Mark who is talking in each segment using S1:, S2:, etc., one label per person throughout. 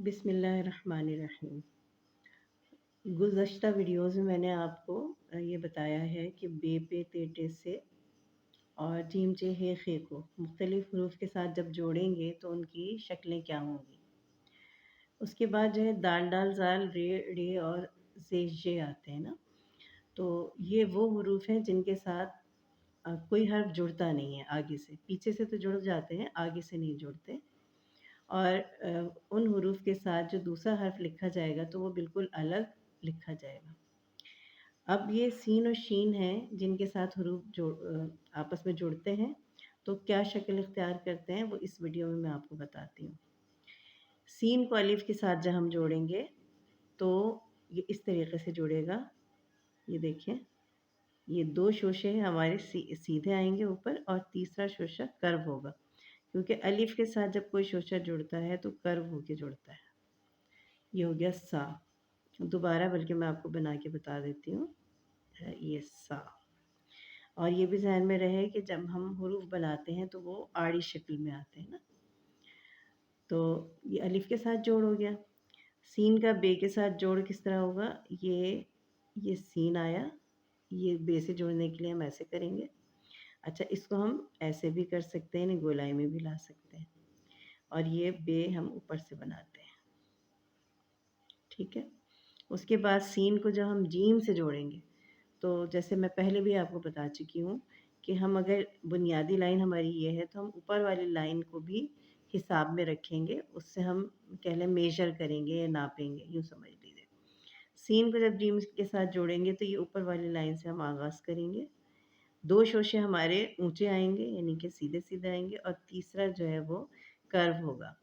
S1: बिस्मिल्लाहिर्रहमानिर्रहीम। गुज़श्ता वीडियोज़ में मैंने आपको ये बताया है कि बे पे ते टे से और जीम चे हे खे को मुख्तलिफ़ हरूफ के साथ जब जोड़ेंगे तो उनकी शक्लें क्या होंगी। उसके बाद जो है दाल डाल ज़ाल रे रे और ज़े ज़े आते हैं ना, तो ये वो हरूफ हैं जिनके साथ कोई हर्फ जुड़ता नहीं है आगे से, पीछे से तो जुड़ जाते हैं, आगे से नहीं जुड़ते। और उन हरूफ के साथ जो दूसरा हर्फ लिखा जाएगा तो वो बिल्कुल अलग लिखा जाएगा। अब ये सीन और शीन हैं जिनके साथ हरूफ आपस में जुड़ते हैं, तो क्या शक्ल इख्तियार करते हैं वो इस वीडियो में मैं आपको बताती हूँ। सीन को अलिफ के साथ जब हम जोड़ेंगे तो ये इस तरीके से जुड़ेगा। ये देखें, ये 2 शोशे हमारे सीधे आएँगे ऊपर और तीसरा शोशा कर्व होगा, क्योंकि अलिफ के साथ जब कोई शोशा जुड़ता है तो कर्व होके जुड़ता है। ये हो गया सा। दोबारा बल्कि मैं आपको बना के बता देती हूँ। ये सा। और ये भी ज़हन में रहे कि जब हम हरूफ बनाते हैं तो वो आड़ी शक्ल में आते हैं ना। तो ये अलिफ के साथ जोड़ हो गया। सीन का बे के साथ जोड़ किस तरह होगा? ये सीन आया, ये बे से जोड़ने के लिए हम ऐसे करेंगे। अच्छा, इसको हम ऐसे भी कर सकते हैं, इन्हें गोलाई में भी ला सकते हैं। और ये बे हम ऊपर से बनाते हैं, ठीक है। उसके बाद सीन को जब हम जीम से जोड़ेंगे तो जैसे मैं पहले भी आपको बता चुकी हूँ कि हम अगर बुनियादी लाइन हमारी ये है तो हम ऊपर वाली लाइन को भी हिसाब में रखेंगे, उससे हम कह लें मेजर करेंगे या नापेंगे, यूँ समझ लीजिए। सीन को जब जीम के साथ जोड़ेंगे तो ये ऊपर वाली लाइन से हम आगाज़ करेंगे। 2 शोशे हमारे ऊँचे आएँगे यानी कि सीधे-सीधे आएँगे और तीसरा जो है वो कर्व होगा,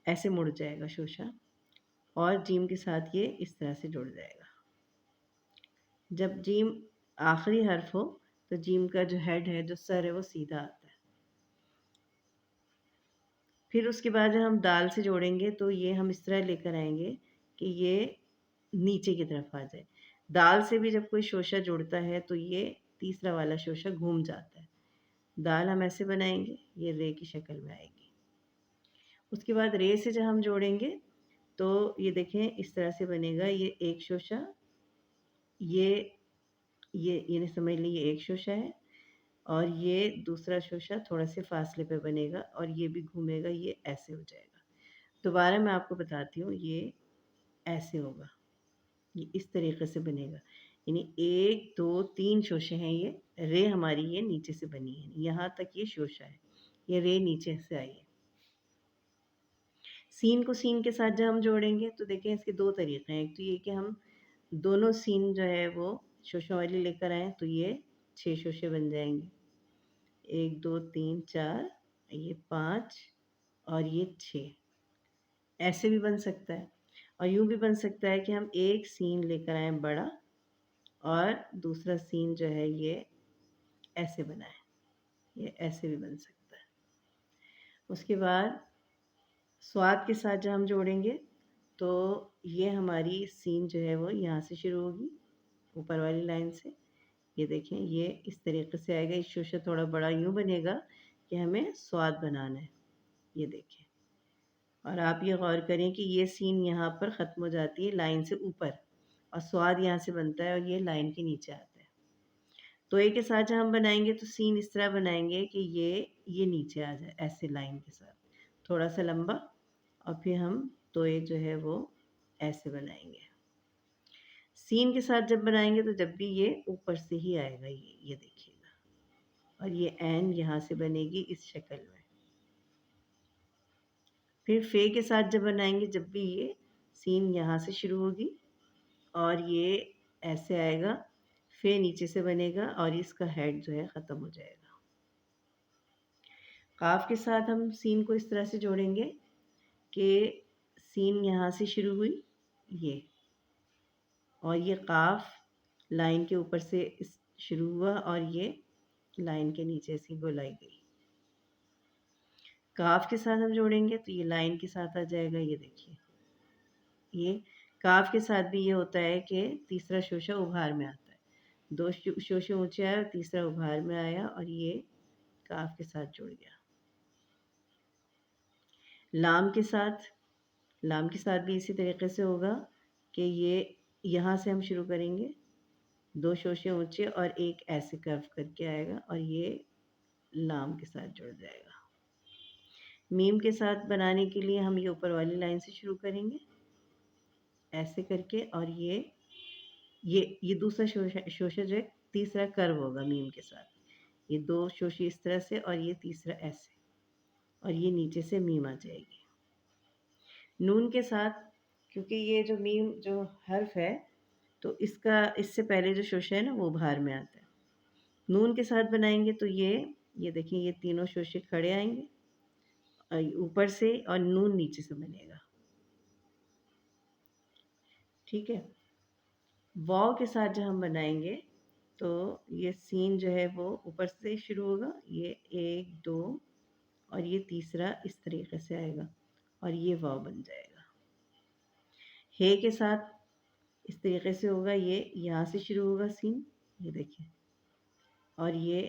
S1: ऐसे मुड़ जाएगा शोशा और जीम के साथ ये इस तरह से जुड़ जाएगा। जब जीम आखिरी हर्फ हो तो जीम का जो हेड है, जो सर है, वो सीधा आता है। फिर उसके बाद जब हम दाल से जोड़ेंगे तो ये हम इस तरह लेकर आएँगे कि ये नीचे की तरफ आ जाए। दाल से भी जब कोई शोशा जुड़ता है तो ये तीसरा वाला शोशा घूम जाता है। दाल हम ऐसे बनाएँगे, ये रे की शक्ल में आएगी। उसके बाद रे से जब हम जोड़ेंगे तो ये देखें इस तरह से बनेगा, ये एक शोशा, ये ये समझ लीजिए एक शोशा है और ये दूसरा शोशा थोड़ा से फासले पे बनेगा और ये भी घूमेगा, ये ऐसे हो जाएगा। दोबारा मैं आपको बताती हूँ, ये ऐसे होगा, ये इस तरीके से बनेगा। यानी 1, 2, 3 शोशे हैं ये, रे हमारी ये नीचे से बनी है, यहाँ तक ये शोशा है, ये रे नीचे से आई है। सीन को सीन के साथ जब हम जोड़ेंगे तो देखें इसके 2 तरीके हैं। एक तो ये कि हम दोनों सीन जो है वो शोशों वाली लेकर आएँ तो ये 6 शोशे बन जाएँगे। 1, 2, 3, 4, ये 5 और ये 6, ऐसे भी बन सकता है। और यूँ भी बन सकता है कि हम एक सीन लेकर आएँ बड़ा और दूसरा सीन जो है ये ऐसे बनाएँ, ये ऐसे भी बन सकता है। उसके बाद स्वाद के साथ जब हम जोड़ेंगे तो ये हमारी सीन जो है वो यहाँ से शुरू होगी, ऊपर वाली लाइन से। ये देखें, ये इस तरीके से आएगा, ये शोशा थोड़ा बड़ा यूँ बनेगा कि हमें स्वाद बनाना है, ये देखें। और आप ये गौर करें कि ये सीन यहाँ पर ख़त्म हो जाती है लाइन से ऊपर और स्वाद यहाँ से बनता है और ये लाइन के नीचे आता है। तोए के साथ जब हम बनाएँगे तो सीन इस तरह बनाएँगे कि ये नीचे आ जाए ऐसे लाइन के साथ, थोड़ा-सा लंबा, और फिर हम तोए जो है वो ऐसे बनाएँगे। सीन के साथ जब बनाएँगे तो जब भी ये ऊपर से ही आएगा, ये देखिएगा, और ये ऐन यहाँ से बनेगी इस शक्ल में। फिर फ़े के साथ जब बनाएँगे जब भी ये सीन यहाँ से शुरू होगी और ये ऐसे आएगा, फ़े नीचे से बनेगा और इसका हेड जो है ख़त्म हो जाएगा। काफ़ के साथ हम सीन को इस तरह से जोड़ेंगे कि सीन यहाँ से शुरू हुई ये, और ये काफ़ लाइन के ऊपर से इस शुरू हुआ और ये लाइन के नीचे से गोलाई गई। काफ़ के साथ हम जोड़ेंगे तो ये लाइन के साथ आ जाएगा, ये देखिए। ये काफ़ के साथ भी ये होता है कि तीसरा शोशा उभार में आता है। 2 शोशे ऊँचे आए और तीसरा उभार में आया और ये काफ़ के साथ जुड़ गया। लाम के साथ لام کے ساتھ بھی اسی طریقے سے ہوگا کہ یہ یہاں سے ہم شروع کریں گے، 2 شوشے اونچے اور ایک ایسے کرو کر کے آئے گا اور یہ لام کے ساتھ جڑ جائے گا۔ میم کے ساتھ بنانے کے لیے ہم یہ اوپر والی لائن سے شروع کریں گے ایسے کر کے، اور یہ دوسرا شوشہ جو ہے تیسرا کرو ہوگا میم کے ساتھ، یہ 2 شوشے اس طرح سے اور یہ تیسرا ایسے، اور یہ نیچے سے میم آ جائے گی۔ نون کے ساتھ کیونکہ یہ جو میم جو حرف ہے تو اس سے پہلے جو شوشہ ہے نا وہ باہر میں آتا ہے۔ نون کے ساتھ بنائیں گے تو یہ دیکھیں یہ تینوں شوشے کھڑے آئیں گے اوپر سے، اور نون نیچے سے بنے گا، ٹھیک ہے۔ واو کے ساتھ جب ہم بنائیں گے تو یہ سین جو ہے وہ اوپر سے شروع ہوگا، یہ 1 2 اور یہ تیسرا اس طریقے سے آئے گا اور یہ واو بن جائے گا۔ ہے کے ساتھ اس طریقے سے ہوگا، یہ یہاں سے شروع ہوگا سین، یہ دیکھیں، اور یہ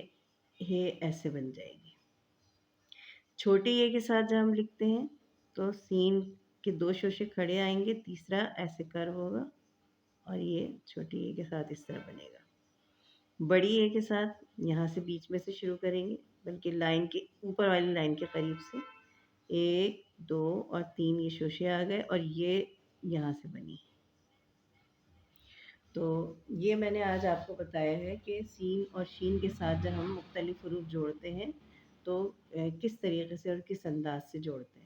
S1: ہے ایسے بن جائے گی۔ چھوٹی اے کے ساتھ جب ہم لکھتے ہیں تو سین کے 2 شوشے کھڑے آئیں گے، تیسرا ایسے کرو ہوگا اور یہ چھوٹی اے کے ساتھ اس طرح بنے گا۔ بڑی اے کے ساتھ یہاں سے بیچ میں سے شروع کریں گے، بلکہ لائن کے اوپر والی لائن کے قریب سے 1 2 اور 3 یہ شوشے آ گئے اور یہ یہاں سے بنی۔ تو یہ میں نے آج آپ کو بتایا ہے کہ سین اور شین کے ساتھ جب ہم مختلف حروف جوڑتے ہیں تو کس طریقے سے اور کس انداز سے جوڑتے ہیں۔